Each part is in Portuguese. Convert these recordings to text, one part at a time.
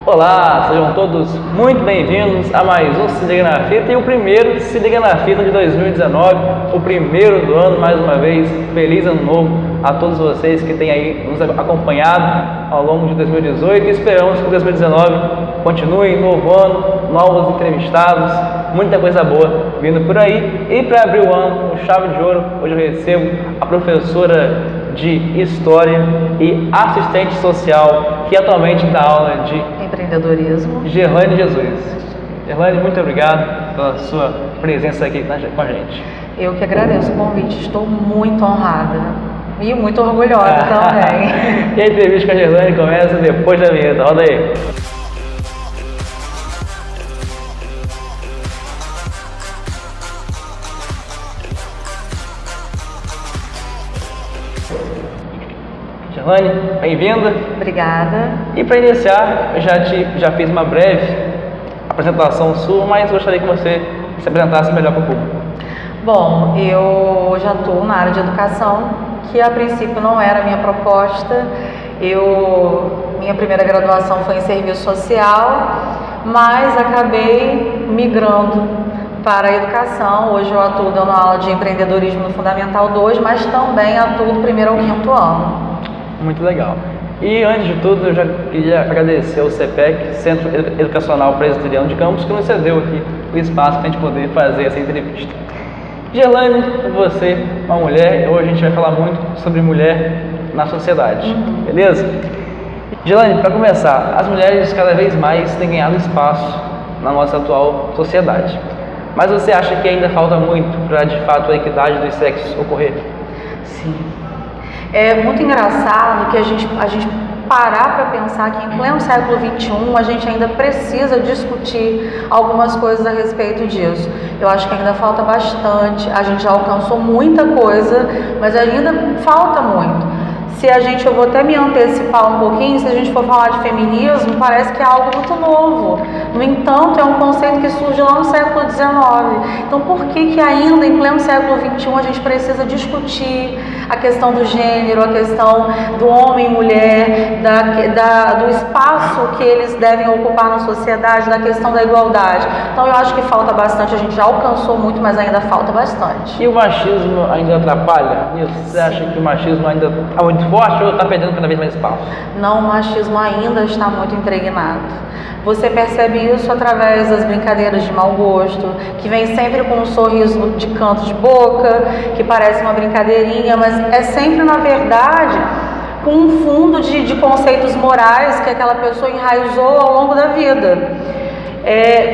Olá, sejam todos muito bem-vindos a mais um Se Liga na Fita e o primeiro Se Liga na Fita de 2019, o primeiro do ano, mais uma vez. Feliz ano novo a todos vocês que têm aí nos acompanhado ao longo de 2018 e esperamos que 2019 continue, novo ano, novos entrevistados, muita coisa boa vindo por aí. E para abrir o ano com chave de ouro, hoje eu recebo a professora de História e assistente social, que atualmente dá aula de empreendedorismo, Gerlane Jesus. Gerlane, muito obrigado pela sua presença aqui com a gente. Eu que agradeço o convite, estou muito honrada e muito orgulhosa também. E a entrevista com a Gerlane começa depois da vinheta, roda aí. Gerlane, bem-vinda. Obrigada. E para iniciar, eu já fiz uma breve apresentação sua, mas gostaria que você se apresentasse melhor para o público. Bom, eu já estou na área de educação, que a princípio não era a minha proposta. Minha primeira graduação foi em serviço social, mas acabei migrando para a educação. Hoje eu atuo dando aula de empreendedorismo no Fundamental 2, mas também atuo do primeiro ao quinto ano. Muito legal. E antes de tudo, eu já queria agradecer ao CEPEC, Centro Educacional Presbiteriano de Campos, que nos cedeu aqui o espaço para a gente poder fazer essa entrevista. Gerlane, você, uma mulher, hoje a gente vai falar muito sobre mulher na sociedade, beleza? Gerlane, para começar, as mulheres cada vez mais têm ganhado espaço na nossa atual sociedade. Mas você acha que ainda falta muito para, de fato, a equidade dos sexos ocorrer? Sim. É muito engraçado que a gente parar para pensar que em pleno século XXI a gente ainda precisa discutir algumas coisas a respeito disso. Eu acho que ainda falta bastante, a gente já alcançou muita coisa, mas ainda falta muito. Eu vou até me antecipar um pouquinho, se a gente for falar de feminismo, parece que é algo muito novo. No entanto, é um conceito que surge lá no século XIX. Então, por que ainda em pleno século XXI a gente precisa discutir a questão do gênero, a questão do homem e mulher, do espaço que eles devem ocupar na sociedade, da questão da igualdade? Então, eu acho que falta bastante, a gente já alcançou muito, mas ainda falta bastante. E o machismo ainda atrapalha nisso? Você acha que o machismo ainda está muito forte ou está perdendo cada vez mais espaço? Não, o machismo ainda está muito impregnado. Você percebe isso através das brincadeiras de mau gosto, que vem sempre com um sorriso de canto de boca, que parece uma brincadeirinha, mas é sempre, na verdade, com um fundo de conceitos morais que aquela pessoa enraizou ao longo da vida.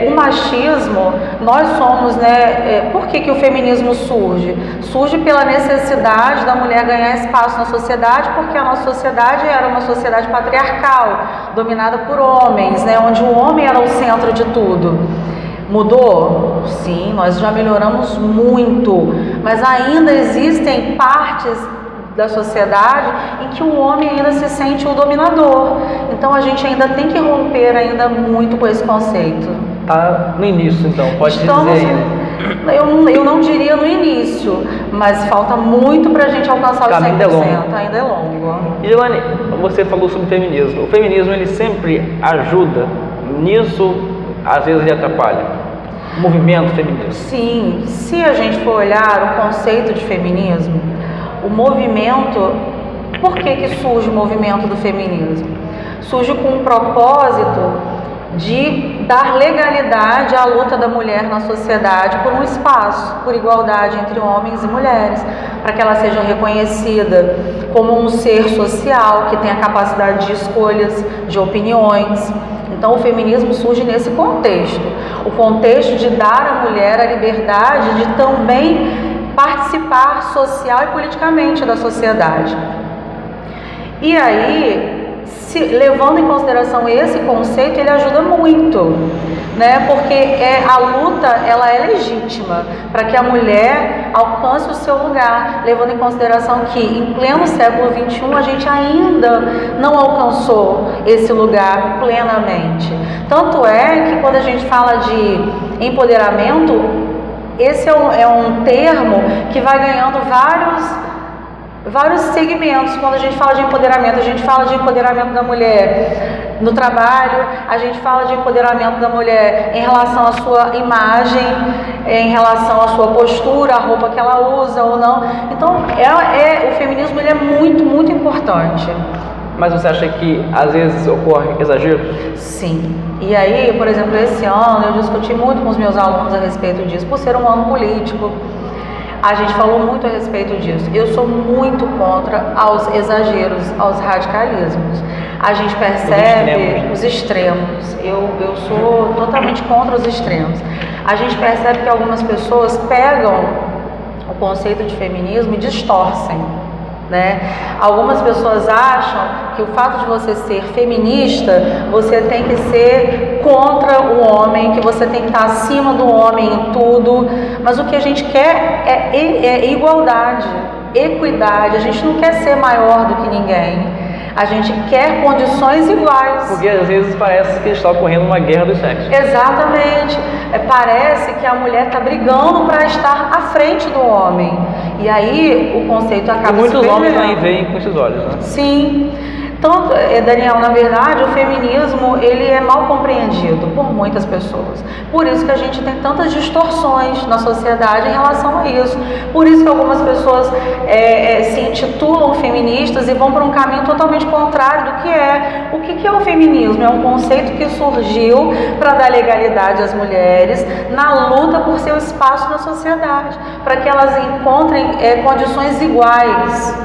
O machismo, nós somos, por que o feminismo surge? Surge pela necessidade da mulher ganhar espaço na sociedade, porque a nossa sociedade era uma sociedade patriarcal, dominada por homens, onde o homem era o centro de tudo. Mudou? Sim, nós já melhoramos muito, mas ainda existem partes da sociedade em que o homem ainda se sente o dominador. Então a gente ainda tem que romper ainda muito com esse conceito. Está no início, então, pode dizer aí. Eu não diria no início, mas falta muito para a gente alcançar o 100%. Ainda é longo. E Gerlane, você falou sobre feminismo. O feminismo, ele sempre ajuda nisso, às vezes ele atrapalha. O movimento feminista. Sim, se a gente for olhar o conceito de feminismo, o movimento, por que surge o movimento do feminismo? Surge com o propósito de dar legalidade à luta da mulher na sociedade por um espaço, por igualdade entre homens e mulheres, para que ela seja reconhecida como um ser social que tem a capacidade de escolhas, de opiniões. Então o feminismo surge nesse contexto, o contexto de dar à mulher a liberdade de também participar social e politicamente da sociedade. E aí, levando em consideração esse conceito, ele ajuda muito, porque a luta ela é legítima para que a mulher alcance o seu lugar, levando em consideração que em pleno século XXI a gente ainda não alcançou esse lugar plenamente. Tanto é que quando a gente fala de empoderamento, esse é um termo que vai ganhando vários segmentos. Quando a gente fala de empoderamento, a gente fala de empoderamento da mulher no trabalho, a gente fala de empoderamento da mulher em relação à sua imagem, em relação à sua postura, a roupa que ela usa ou não. Então, o feminismo ele é muito, muito importante. Mas você acha que às vezes ocorre exagero? Sim. E aí, por exemplo, esse ano eu discuti muito com os meus alunos a respeito disso, por ser um ano político. A gente falou muito a respeito disso. Eu sou muito contra aos exageros, aos radicalismos. A gente percebe os extremos. Eu sou totalmente contra os extremos. A gente percebe que algumas pessoas pegam o conceito de feminismo e distorcem, né? Algumas pessoas acham que o fato de você ser feminista, você tem que ser contra o homem, que você tem que estar acima do homem em tudo, mas o que a gente quer é igualdade, equidade. A gente não quer ser maior do que ninguém, a gente quer condições iguais. Porque às vezes parece que está ocorrendo uma guerra dos sexos. Exatamente. Parece que a mulher está brigando para estar à frente do homem. E aí o conceito acaba e muitos se homens nem veem com esses olhos, né? Sim. Tanto, Daniel, na verdade, o feminismo ele é mal compreendido por muitas pessoas. Por isso que a gente tem tantas distorções na sociedade em relação a isso. Por isso que algumas pessoas se intitulam feministas e vão para um caminho totalmente contrário do que é. O que é o feminismo? É um conceito que surgiu para dar legalidade às mulheres na luta por seu espaço na sociedade, para que elas encontrem condições iguais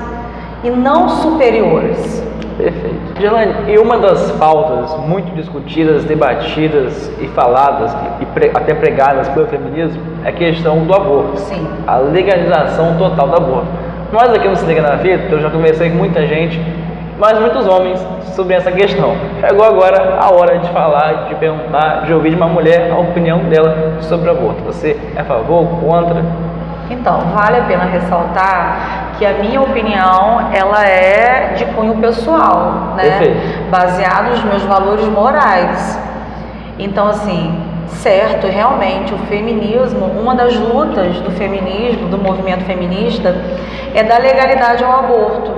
e não superiores. Perfeito. Gerlane, e uma das pautas muito discutidas, debatidas e faladas e até pregadas pelo feminismo é a questão do aborto. Sim. A legalização total do aborto. Nós aqui no Se Liga na Fita, eu já conversei com muita gente, mas muitos homens, sobre essa questão. Chegou agora a hora de falar, de perguntar, de ouvir de uma mulher a opinião dela sobre o aborto. Você é a favor, contra? Então, vale a pena ressaltar que a minha opinião, ela é de cunho pessoal, né? Perfeito. Baseado nos meus valores morais. Então, assim, certo, realmente, o feminismo, uma das lutas do feminismo, do movimento feminista, é dar legalidade ao aborto.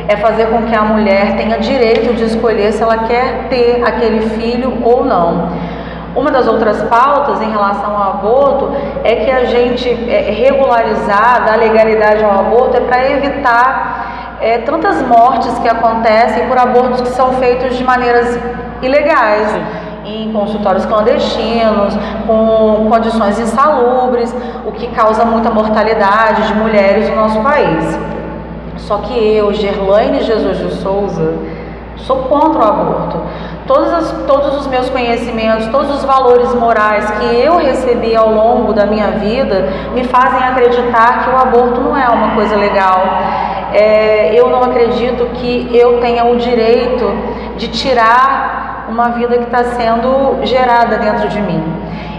É fazer com que a mulher tenha direito de escolher se ela quer ter aquele filho ou não. Uma das outras pautas em relação ao aborto é que a gente regularizar, dar legalidade ao aborto é para evitar tantas mortes que acontecem por abortos que são feitos de maneiras ilegais. Sim. Em consultórios clandestinos, com condições insalubres, o que causa muita mortalidade de mulheres no nosso país. Só que eu, Gerlaine Jesus de Souza, sou contra o aborto. Todos os meus conhecimentos, todos os valores morais que eu recebi ao longo da minha vida me fazem acreditar que o aborto não é uma coisa legal. Eu não acredito que eu tenha o direito de tirar uma vida que está sendo gerada dentro de mim.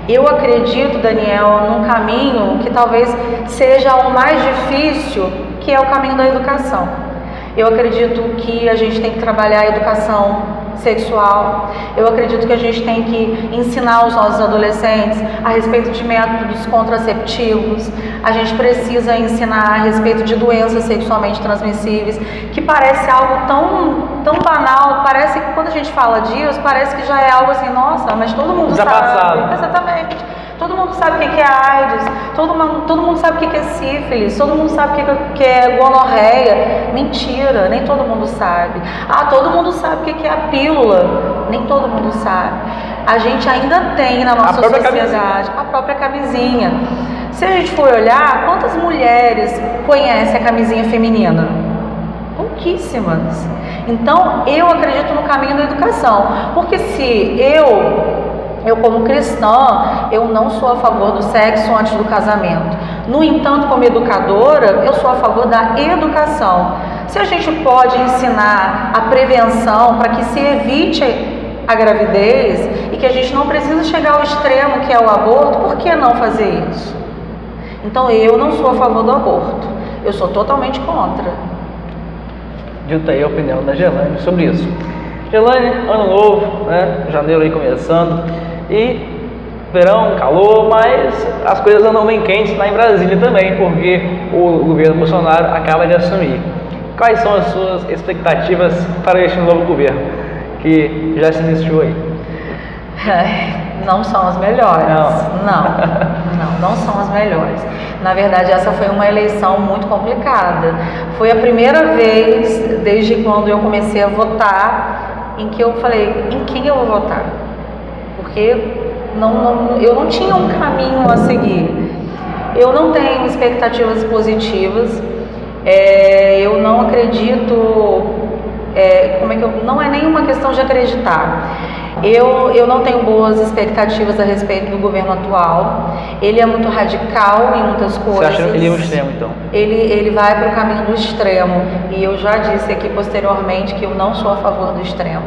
Eu acredito, Daniel, num caminho que talvez seja o mais difícil, que é o caminho da educação. Eu acredito que a gente tem que trabalhar a educação sexual. Eu acredito que a gente tem que ensinar os nossos adolescentes a respeito de métodos contraceptivos. A gente precisa ensinar a respeito de doenças sexualmente transmissíveis, que parece algo tão banal. Parece que quando a gente fala disso, parece que já é algo assim, nossa, mas todo mundo já sabe. Passado. Exatamente. Todo mundo sabe o que é AIDS, todo mundo sabe o que é sífilis, todo mundo sabe o que é gonorreia. Mentira, nem todo mundo sabe. Todo mundo sabe o que é a pílula, nem todo mundo sabe. A gente ainda tem na nossa sociedade a própria camisinha. Se a gente for olhar, quantas mulheres conhecem a camisinha feminina? Pouquíssimas. Então, eu acredito no caminho da educação, porque se eu como cristã, eu não sou a favor do sexo antes do casamento. No entanto, como educadora, eu sou a favor da educação. Se a gente pode ensinar a prevenção para que se evite a gravidez e que a gente não precisa chegar ao extremo que é o aborto, por que não fazer isso? Então, eu não sou a favor do aborto. Eu sou totalmente contra. Dita aí a opinião da Gerlane sobre isso. Gerlane, ano novo, né? Janeiro aí começando, e verão, calor, mas as coisas andam bem quentes lá em Brasília também, porque o governo Bolsonaro acaba de assumir. quais são as suas expectativas para este novo governo, que já se iniciou aí? Não são as melhores. Não são as melhores. Na verdade, essa foi uma eleição muito complicada. Foi a primeira vez, desde quando eu comecei a votar, em que eu falei, em quem eu vou votar? Porque eu não tinha um caminho a seguir. Eu não tenho expectativas positivas. Eu não acredito... não é nenhuma questão de acreditar. Eu não tenho boas expectativas a respeito do governo atual. Ele é muito radical em muitas coisas. Você acha que ele é o extremo, então? Ele vai para o caminho do extremo. E eu já disse aqui posteriormente que eu não sou a favor do extremo.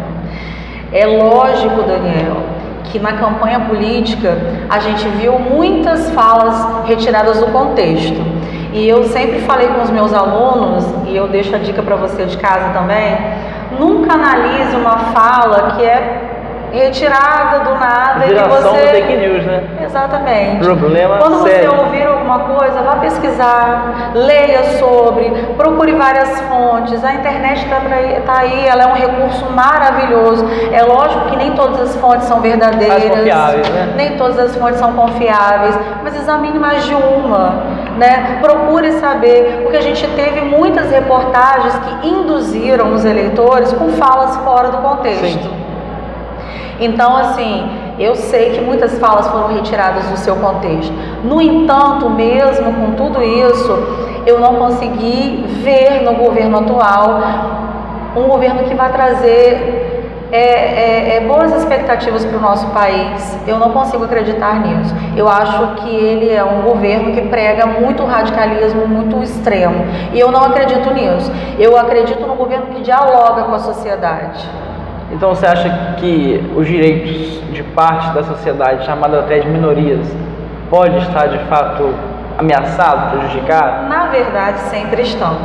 É lógico, Daniel, que na campanha política a gente viu muitas falas retiradas do contexto. E eu sempre falei com os meus alunos, e eu deixo a dica para você de casa também, nunca analise uma fala que é retirada do nada. Geração e você... do fake news, né? Exatamente. Problema Quando sério. você ouvir alguma coisa, vá pesquisar, leia sobre, procure várias fontes. A internet está aí, ela é um recurso maravilhoso. É lógico que nem todas as fontes são verdadeiras, mais confiáveis, né? Nem todas as fontes são confiáveis, mas examine mais de uma, né? Procure saber, porque a gente teve muitas reportagens que induziram os eleitores com falas fora do contexto. Sim. Então, assim, eu sei que muitas falas foram retiradas do seu contexto. No entanto, mesmo com tudo isso, eu não consegui ver no governo atual um governo que vai trazer boas expectativas para o nosso país. Eu não consigo acreditar nisso. Eu acho que ele é um governo que prega muito radicalismo, muito extremo. E eu não acredito nisso. Eu acredito no governo que dialoga com a sociedade. Então você acha que os direitos de parte da sociedade, chamada até de minorias, pode estar de fato ameaçado, prejudicado? Na verdade, sempre estão.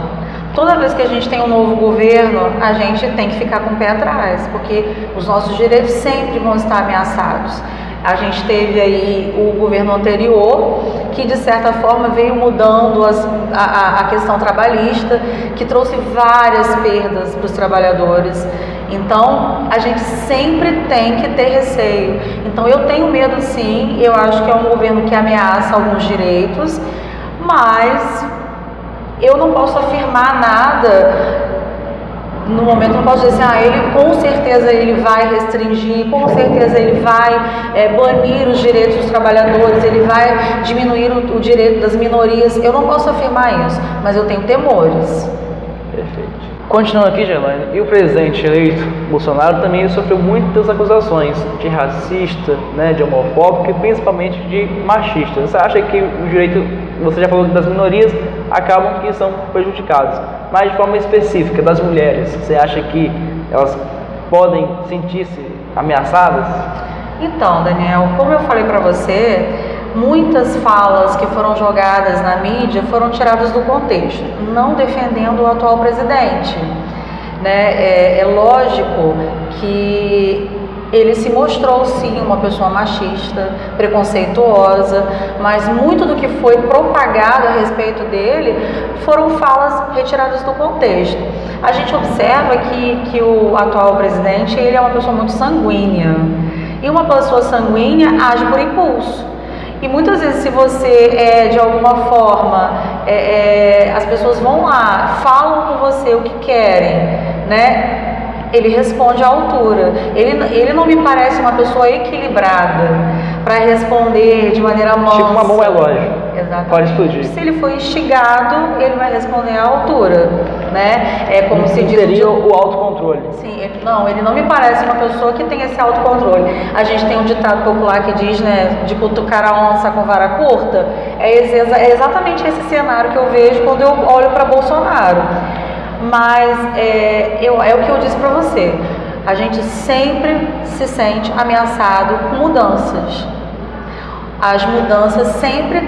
Toda vez que a gente tem um novo governo, a gente tem que ficar com o pé atrás, porque os nossos direitos sempre vão estar ameaçados. A gente teve aí o governo anterior, que de certa forma veio mudando a questão trabalhista, que trouxe várias perdas para os trabalhadores. Então, a gente sempre tem que ter receio. Então, eu tenho medo sim, eu acho que é um governo que ameaça alguns direitos, mas eu não posso afirmar nada. No momento não posso dizer assim, ele com certeza ele vai restringir, com certeza ele vai banir os direitos dos trabalhadores, ele vai diminuir o direito das minorias. Eu não posso afirmar isso, mas eu tenho temores. Perfeito. Continuando aqui, Gerlaine, e o presidente eleito, Bolsonaro, também sofreu muitas acusações de racista, né, de homofóbico e principalmente de machista. Você acha que o direito, você já falou das minorias, acabam que são prejudicados, mas de forma específica, das mulheres, você acha que elas podem sentir-se ameaçadas? Então, Daniel, como eu falei para você, muitas falas que foram jogadas na mídia foram tiradas do contexto, não defendendo o atual presidente, né? É lógico que ele se mostrou sim uma pessoa machista, preconceituosa, mas muito do que foi propagado a respeito dele foram falas retiradas do contexto. A gente observa que o atual presidente, ele é uma pessoa muito sanguínea, e uma pessoa sanguínea age por impulso. E muitas vezes, se você de alguma forma, as pessoas vão lá, falam com você o que querem, né? Ele responde à altura. Ele não me parece uma pessoa equilibrada para responder de maneira mansa. Tipo uma bomba relógio. Exatamente. Pode explodir. Se ele for instigado, ele vai responder à altura, né? É como se diz. Seria o autocontrole. Sim, ele não me parece uma pessoa que tem esse autocontrole. A gente tem um ditado popular que diz, né, de cutucar a onça com vara curta. É exatamente esse cenário que eu vejo quando eu olho para Bolsonaro. Mas é o que eu disse para você, a gente sempre se sente ameaçado com mudanças. As mudanças sempre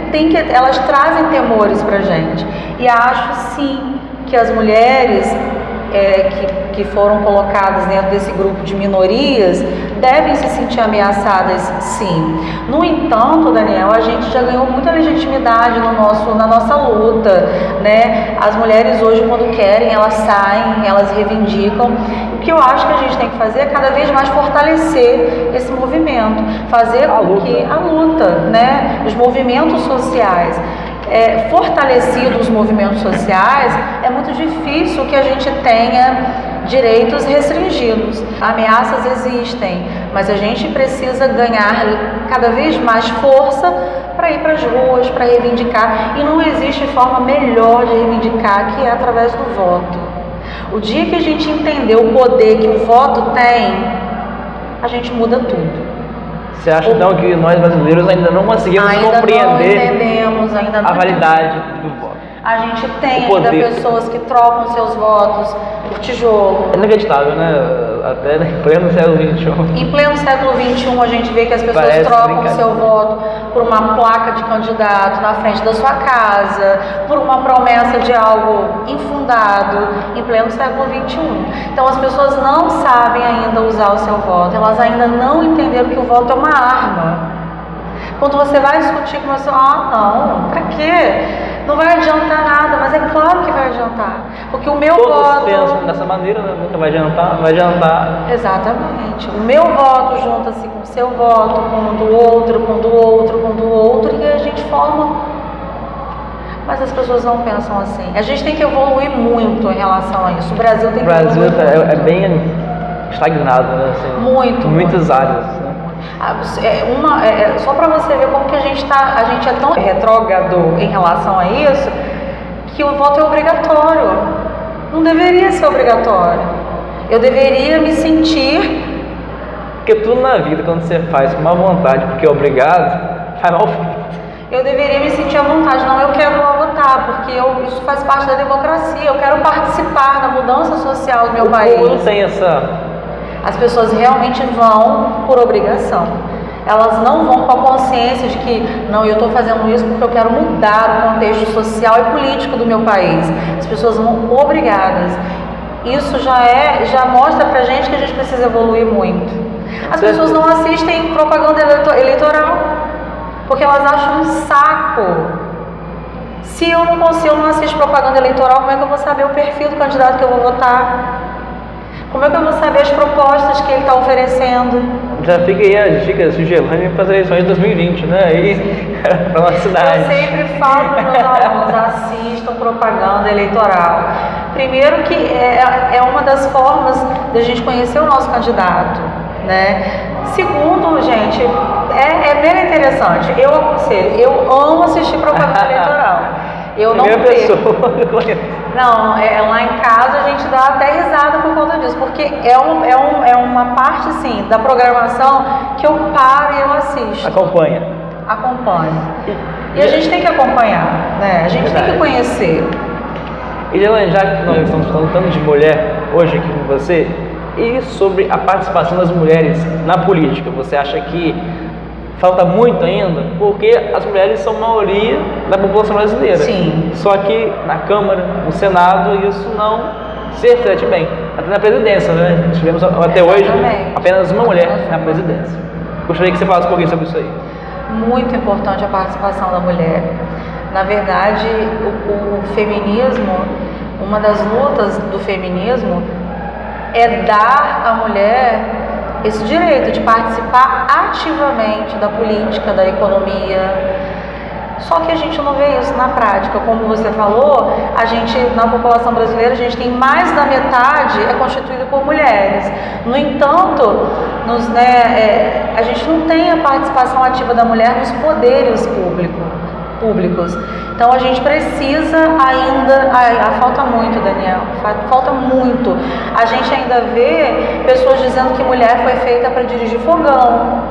elas trazem temores para a gente. E acho sim que as mulheres que foram colocadas dentro desse grupo de minorias devem se sentir ameaçadas, sim. No entanto, Daniel, a gente já ganhou muita legitimidade na nossa luta, né? As mulheres hoje, quando querem, elas saem, elas reivindicam. O que eu acho que a gente tem que fazer é cada vez mais fortalecer esse movimento, fazer com que a luta, né? Os movimentos sociais. Fortalecidos os movimentos sociais, é muito difícil que a gente tenha direitos restringidos. Ameaças existem, mas a gente precisa ganhar cada vez mais força para ir para as ruas, para reivindicar, e não existe forma melhor de reivindicar que é através do voto. O dia que a gente entender o poder que o voto tem, a gente muda tudo. Você acha então que nós brasileiros ainda não conseguimos compreender a validade do voto? A gente tem ainda pessoas que trocam seus votos por tijolo. É inacreditável, né? Até em pleno século XXI. Em pleno século XXI a gente vê que as pessoas trocam o seu voto por uma placa de candidato na frente da sua casa, por uma promessa de algo infundado, em pleno século XXI. Então as pessoas não sabem ainda usar o seu voto, elas ainda não entenderam que o voto é uma arma. Quando você vai discutir com uma pessoa, não, pra quê? Não vai adiantar nada, mas é claro que vai adiantar. Porque o meu voto... Todos pensam dessa maneira, né? Nunca vai adiantar, não vai adiantar. Exatamente. O meu voto junta-se com o seu voto, com o do outro, com o do outro, com o do outro, e a gente forma. Mas as pessoas não pensam assim. A gente tem que evoluir muito em relação a isso. O Brasil tem que evoluir muito. O Brasil é bem estagnado, né? Assim, muito. Em muitas áreas, né? Só para você ver como que a gente é tão retrógrado em relação a isso, que o voto é obrigatório. Não deveria ser obrigatório. Eu deveria me sentir... Porque tudo na vida, quando você faz com má vontade, porque é obrigado, faz mal feito. Eu deveria me sentir à vontade. Não, eu quero votar, porque isso faz parte da democracia. Eu quero participar da mudança social do meu país. Não tem essa... As pessoas realmente vão por obrigação. Elas não vão com a consciência de que, não, eu estou fazendo isso porque eu quero mudar o contexto social e político do meu país. As pessoas vão obrigadas. Isso já mostra pra gente que a gente precisa evoluir muito. As pessoas não assistem propaganda eleitoral porque elas acham um saco. Se eu não assisto propaganda eleitoral, como é que eu vou saber o perfil do candidato que eu vou votar? Como é que eu vou saber as propostas que ele está oferecendo? Já fica aí a dica sugelânea para as eleições de 2020, né? Aí, para nossa cidade. Eu sempre falo para os meus alunos, assistam propaganda eleitoral. Primeiro que é uma das formas de a gente conhecer o nosso candidato, né? Segundo, gente, é bem interessante. Eu aconselho, eu amo assistir propaganda eleitoral. Eu não Não, lá em casa a gente dá até risada por conta disso, porque é uma parte, sim, da programação que eu paro e eu assisto. Acompanha. E a gente tem que acompanhar, né? A gente tem que conhecer. E já que nós estamos falando tanto de mulher hoje aqui com você, e sobre a participação das mulheres na política, você acha que falta muito ainda? Porque as mulheres são maioria da população brasileira. Sim. Só que na Câmara, no Senado, isso não se reflete bem. Até na presidência, né? Tivemos até hoje apenas uma mulher na presidência. Gostaria que você falasse um pouquinho sobre isso aí. Muito importante a participação da mulher. Na verdade, o feminismo, uma das lutas do feminismo é dar à mulher esse direito de participar ativamente da política, da economia. Só que a gente não vê isso na prática. Como você falou, na população brasileira, a gente tem mais da metade é constituída por mulheres. No entanto, a gente não tem a participação ativa da mulher nos poderes públicos. Então a gente precisa ainda, falta muito, Daniel, falta muito. A gente ainda vê pessoas dizendo que mulher foi feita para dirigir fogão.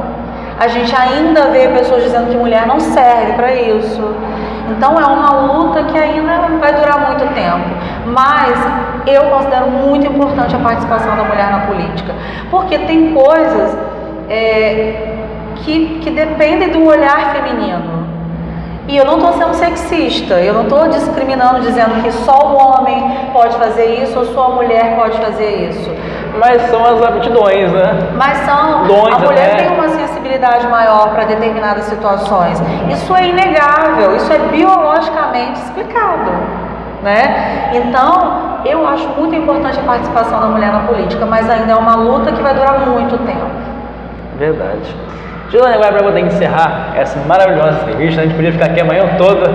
A gente ainda vê pessoas dizendo que mulher não serve para isso. Então é uma luta que ainda vai durar muito tempo. Mas eu considero muito importante a participação da mulher na política, porque tem coisas que dependem do olhar feminino. E eu não estou sendo sexista, eu não estou discriminando, dizendo que só o homem pode fazer isso ou só a mulher pode fazer isso. Mas são as aptidões, né? Mas são. Dons, a mulher né? tem uma sensibilidade maior para determinadas situações. Isso é inegável, isso é biologicamente explicado, né? Então, eu acho muito importante a participação da mulher na política, mas ainda é uma luta que vai durar muito tempo. Verdade. Gislaine, agora para poder encerrar essa maravilhosa entrevista, a gente podia ficar aqui a manhã toda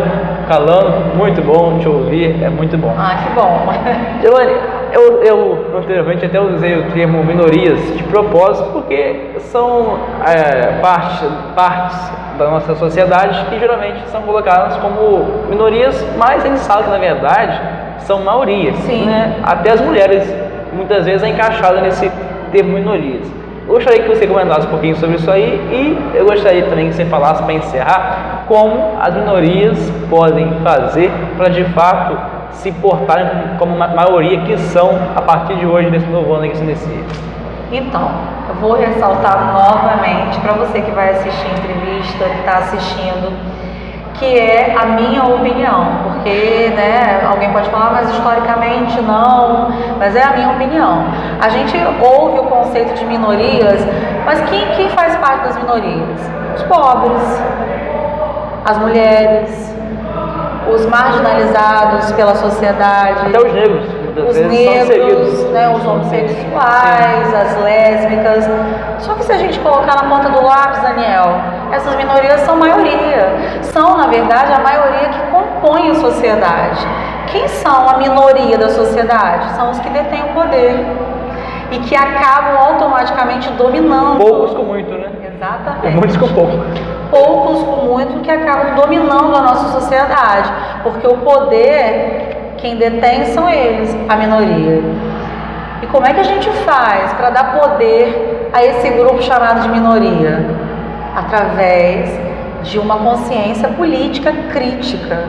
falando, muito bom te ouvir, é muito bom. Ah, que bom. Gislaine, eu anteriormente até usei o termo minorias de propósito, porque são partes da nossa sociedade que geralmente são colocadas como minorias, mas a gente sabe que na verdade são maiorias. Sim. Né? Até as mulheres muitas vezes é encaixada nesse termo minorias. Eu gostaria que você comentasse um pouquinho sobre isso aí e eu gostaria também que você falasse, para encerrar, como as minorias podem fazer para de fato se portarem como uma maioria que são a partir de hoje, desse novo ano que se inicia. Então, eu vou ressaltar novamente para você que vai assistir a entrevista, que está assistindo, que é a minha opinião, porque, né, alguém pode falar, mas historicamente não, mas é a minha opinião. A gente ouve o conceito de minorias, mas quem faz parte das minorias? Os pobres, as mulheres, os marginalizados pela sociedade. Até os negros. Os negros, né, os homossexuais, as lésbicas. Só que se a gente colocar na ponta do lápis, Daniel, essas minorias são maioria. São, na verdade, a maioria que compõe a sociedade. Quem são a minoria da sociedade? São os que detêm o poder e que acabam automaticamente dominando. Poucos com muito, né? Exatamente. Muitos com pouco. Poucos com muito que acabam dominando a nossa sociedade, porque o poder, quem detém são eles, a minoria. E como é que a gente faz para dar poder a esse grupo chamado de minoria? Através de uma consciência política crítica.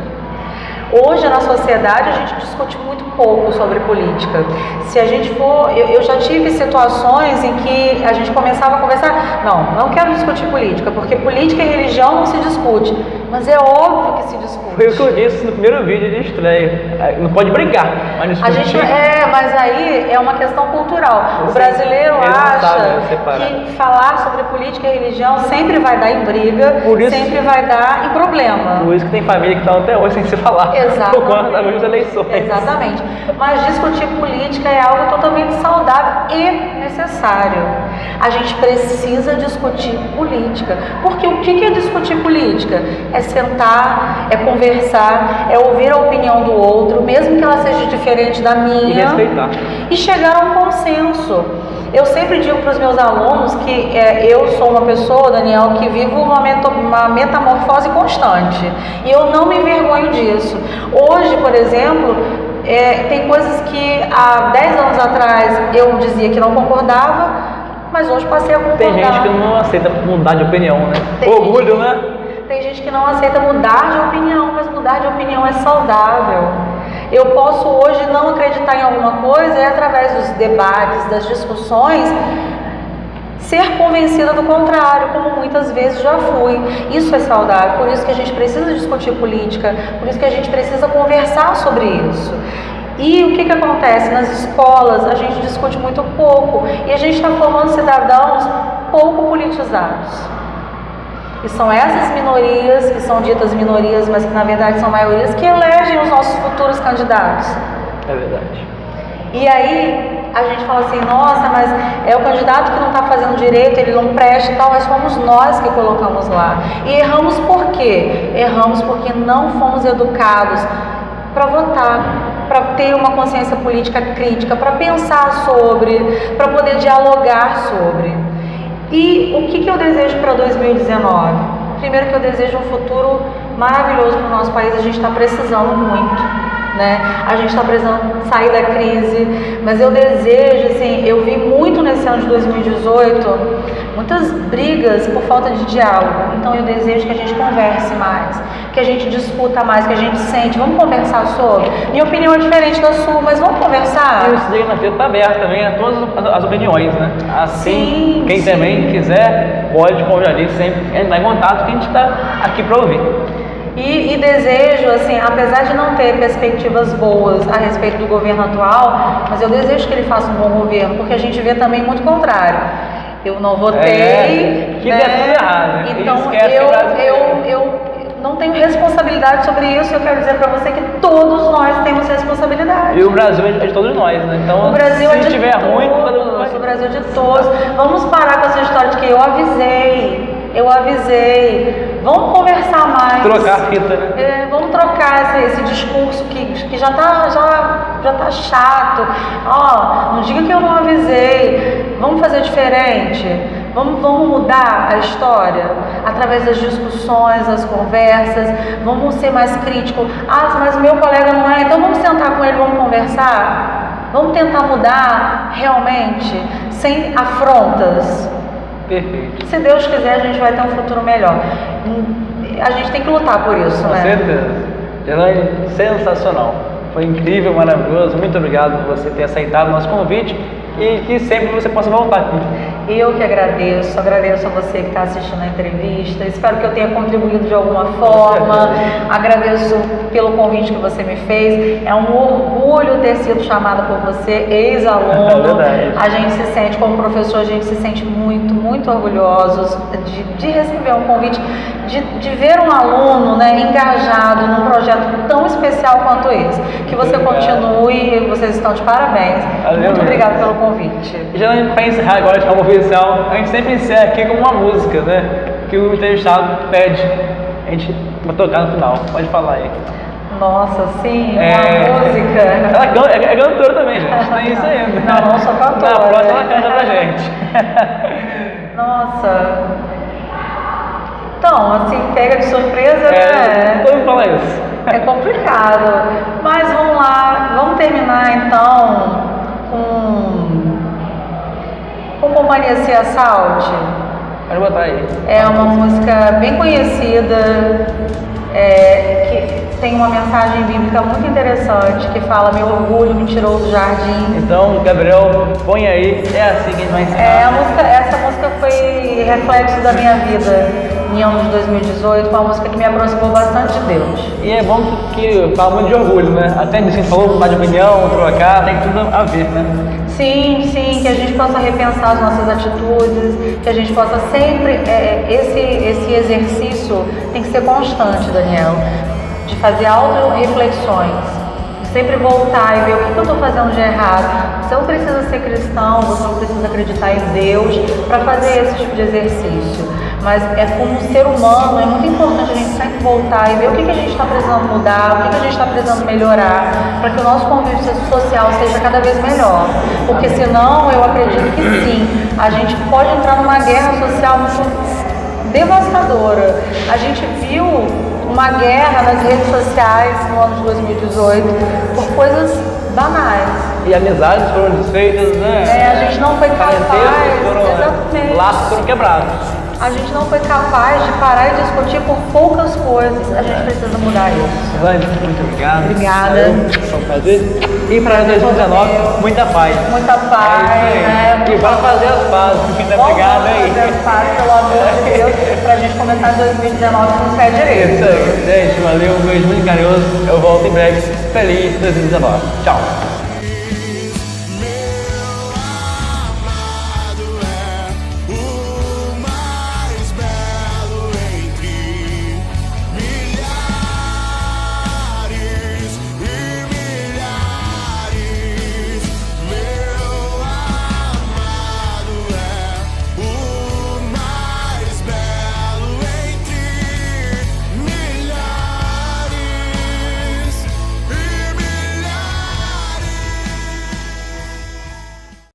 Hoje na sociedade a gente discute muito pouco sobre política. Se a gente for, eu já tive situações em que a gente começava a conversar, não quero discutir política, porque política e religião não se discute, mas é óbvio que se discute. Foi o que eu disse no primeiro vídeo de estreia. Não pode brigar, mas discutir. A gente mas aí é uma questão cultural. O brasileiro acha que falar sobre política e religião sempre vai dar em briga, sempre vai dar em problema. Por isso que tem família que está até hoje sem se falar. Exatamente. Por conta das eleições. Exatamente. Mas discutir política é algo totalmente saudável e necessário. A gente precisa discutir política. Porque o que é discutir política? É sentar, é conversar, é ouvir a opinião do outro, mesmo que ela seja diferente da minha. E respeitar. E chegar a um consenso. Eu sempre digo para os meus alunos que eu sou uma pessoa, Daniel, que vivo uma metamorfose constante. E eu não me envergonho disso. Hoje, por exemplo, tem coisas que há 10 anos atrás eu dizia que não concordava, mas hoje passei a concordar. Tem gente que não aceita mudar de opinião, né? Orgulho, né? Tem gente que não aceita mudar de opinião, mas mudar de opinião é saudável. Eu posso hoje não acreditar em alguma coisa e através dos debates, das discussões, ser convencida do contrário, como muitas vezes já fui. Isso é saudável, por isso que a gente precisa discutir política, por isso que a gente precisa conversar sobre isso. E o que acontece? Nas escolas a gente discute muito pouco e a gente está formando cidadãos pouco politizados. E são essas minorias, que são ditas minorias, mas que na verdade são maiorias, que elegem os nossos futuros candidatos. É verdade. E aí a gente fala assim, nossa, mas é o candidato que não está fazendo direito, ele não presta e tal, mas fomos nós que colocamos lá. E erramos por quê? Erramos porque não fomos educados para votar, para ter uma consciência política crítica, para pensar sobre, para poder dialogar sobre. E o que eu desejo para 2019? Primeiro que eu desejo um futuro maravilhoso para o nosso país, a gente está precisando muito, né? A gente está precisando sair da crise, mas eu desejo, assim, eu vi muito nesse ano de 2018, muitas brigas por falta de diálogo, então eu desejo que a gente converse mais, que a gente discuta mais, que a gente sente, vamos conversar sobre. Minha opinião é diferente da sua, mas vamos conversar. E o Cidadania na Fita está aberto também a todas as opiniões, né? Assim, quem também quiser, pode, como eu já disse, sempre entrar em contato, que a gente está aqui para ouvir. E desejo, assim, apesar de não ter perspectivas boas a respeito do governo atual, mas eu desejo que ele faça um bom governo, porque a gente vê também muito contrário. Eu não votei, que deu tudo errado, né? Então eu não tenho responsabilidade sobre isso. Eu quero dizer para você que todos nós temos responsabilidade. E o Brasil é de todos nós, né? Então, o Brasil se é de tiver todos, ruim, o Brasil é de todos. Vamos parar com essa história de que eu avisei. Vamos conversar mais. Trocar a fita, né? Vamos trocar esse discurso que já tá chato. Não diga que eu não avisei. Vamos fazer diferente. Vamos mudar a história através das discussões, das conversas. Vamos ser mais críticos. Mas meu colega não é, então vamos sentar com ele, vamos conversar. Vamos tentar mudar realmente, sem afrontas. Perfeito. Se Deus quiser, a gente vai ter um futuro melhor. A gente tem que lutar por isso, Com né? certeza. Elaine, sensacional. Foi incrível, maravilhoso. Muito obrigado por você ter aceitado o nosso convite e que sempre você possa voltar aqui. Eu que agradeço a você que está assistindo a entrevista. Espero que eu tenha contribuído de alguma forma. Agradeço pelo convite que você me fez. É um orgulho ter sido chamada por você, ex-aluno. A gente se sente, como professor, a gente se sente muito, muito orgulhosos de receber um convite, de ver um aluno, né, engajado num projeto tão especial quanto esse. Que você continue, vocês estão de parabéns. Muito obrigada pelo convite. Já para encerrar agora de forma oficial, a gente sempre encerra aqui com uma música, né? Que o entrevistado pede. A gente vai tocar no final. Pode falar aí. Nossa, sim, uma música. Ela é cantora também, gente. Tem isso ainda. Não sou cantora. Na próxima ela canta pra gente. Nossa. Então, assim, pega de surpresa, né? Todo mundo fala isso. É complicado. Mas vamos lá, vamos terminar então com Companhia Se Assalte. Pode botar aí. É uma música bem conhecida, que tem uma mensagem bíblica muito interessante, que fala: meu orgulho me tirou do jardim. Então, Gabriel, põe aí, é assim que a gente vai encerrar. Essa música foi reflexo da minha vida em ano de 2018, foi uma música que me aproximou bastante de Deus. E é bom que fala muito de orgulho, né? Até nisso que a gente falou, mudar de opinião, trocar, tem tudo a ver, né? Sim, que a gente possa repensar as nossas atitudes, que a gente possa sempre, esse exercício tem que ser constante, Daniel, de fazer auto-reflexões, de sempre voltar e ver o que eu estou fazendo de errado. Você não precisa ser cristão, você não precisa acreditar em Deus para fazer esse tipo de exercício. Mas como ser humano, é muito importante a gente sempre voltar e ver o que a gente está precisando mudar, o que a gente está precisando melhorar, para que o nosso convívio social seja cada vez melhor. Porque senão, eu acredito que sim, a gente pode entrar numa guerra social muito devastadora. A gente viu uma guerra nas redes sociais no ano de 2018 por coisas banais. E amizades foram desfeitas, né? A gente não foi capaz, exatamente. Laços foram quebrados. A gente não foi capaz de parar e discutir por poucas coisas. A gente precisa mudar isso. Elaine, muito obrigado. Obrigada. Foi um prazer. E para 2019, muita paz. Muita paz, né? E vai fazer as pazes. Muito obrigado aí. Fazer as pazes, pelo amor de Deus, pra gente começar 2019 com o pé direito. Isso aí, gente. Valeu, um beijo muito carinhoso. Eu volto em breve. Feliz 2019. Tchau.